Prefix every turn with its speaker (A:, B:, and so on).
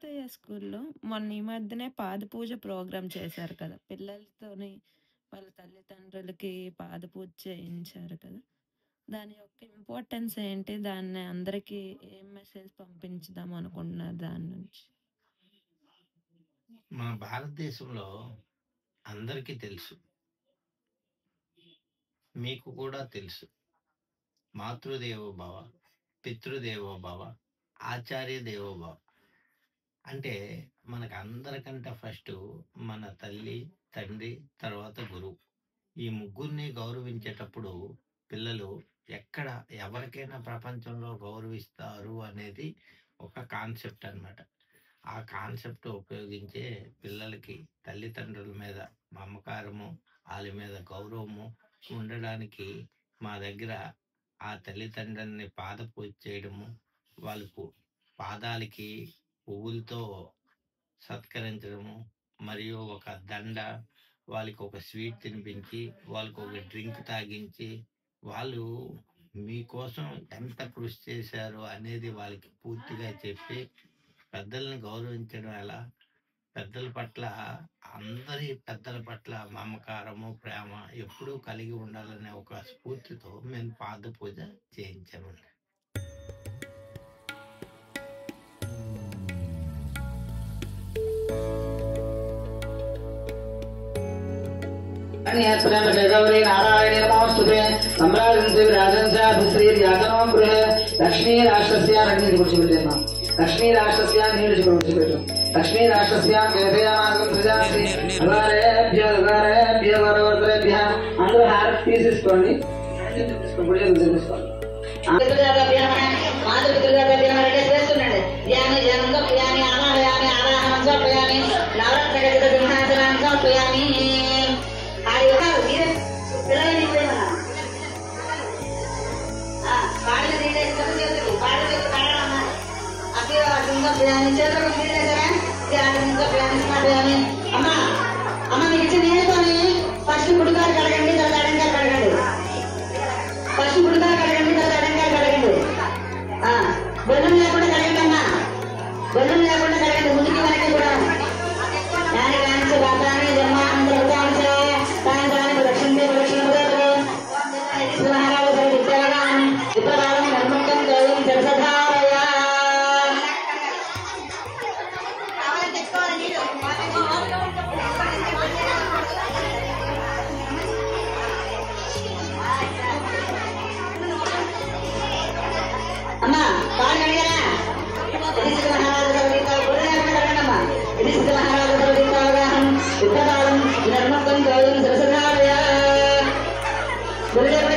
A: యేసయ్య స్కూల్లో మొన్న ఈ మధ్యనే పాద పూజ ప్రోగ్రామ్ చేశారు కదా! పిల్లలతోని వాళ్ళ తల్లిదండ్రులకి పాద పూజ చేయించారు కదా! దాని యొక్క ఇంపార్టెన్స్ ఏంటి? దాన్ని అందరికీ ఏం మెసేజ్ పంపించుదాం అనుకుంటున్నారు దాని నుంచి?
B: మన భారతదేశంలో అందరికీ తెలుసు. మీకు కూడా తెలుసు. మాతృదేవో భవ, పితృదేవో భవ, ఆచార్య దేవో భవ. అంటే మనకు అందరికంటే ఫస్ట్ మన తల్లి, తండ్రి, తర్వాత గురువు. ఈ ముగ్గురిని గౌరవించేటప్పుడు పిల్లలు ఎక్కడ ఎవరికైనా ప్రపంచంలో గౌరవిస్తారు అనేది ఒక కాన్సెప్ట్ అన్నమాట. ఆ కాన్సెప్ట్ ఉపయోగించే పిల్లలకి తల్లిదండ్రుల మీద మమకారము, వాళ్ళ మీద గౌరవము ఉండడానికి మా దగ్గర ఆ తల్లిదండ్రులని పాద పూజ చేయడము, వాళ్ళకు పాదాలకి పువ్వులతో సత్కరించడము, మరియు ఒక దండ, వాళ్ళకి ఒక స్వీట్ తినిపించి, వాళ్ళకి ఒక డ్రింక్ తాగించి, వాళ్ళు మీకోసం ఎంత కృషి చేశారు అనేది వాళ్ళకి పూర్తిగా చెప్పి, పెద్దల్ని గౌరవించడం ఎలా, పెద్దల పట్ల అందరి పెద్దల పట్ల మమకారము, ప్రేమ ఎప్పుడూ కలిగి ఉండాలనే ఒక స్ఫూర్తితో మేము పాద పూజ చేయించామండి.
C: गौरी नारायणे नमोस्तुते सम्राजन्ते विराजन्त्याभिश्रीर्यातनो गृहे लक्ष्मी राष्ट्रस्या रण्यकुरुचिविद्यमा लक्ष्मी राष्ट्रस्या नीलकुरुचिविद्यमा लक्ष्मी राष्ट्रस्या केतयामागं प्रजास्ति अगारेभ्यो वरवरेभ्यः अंदर हारति తీసుకోండి అమ్మ మీకు ఇచ్చిన నేతోని ఫస్ట్ గుడికారు కడగండి, తర్వాత అడంకారు కడగండి. ఫస్ట్ గుడికారు కడగండి, తర్వాత అడంకారు కడగండి. బెల్లం లేకుండా కడగండి అమ్మా, బెల్లం లేకుండా కడగండి, ముందుకి వెనక్కి కూడా. దాని కాంక్ష గాత్రాన్ని జన్మాంతరకాంక్ష సాయంత్రానికి లక్ష్మీ లక్ష్మీ మహారాజు విద్యాగానం విప్రకారం నర్మకం గౌరవం జలసధారయ. అమ్మా పాలు అడిగారా? మహారాజు కడగండమ్మా. మహారాజు విప్రకారం నర్మకం గౌరవం జలసధారయ. గురుదేవ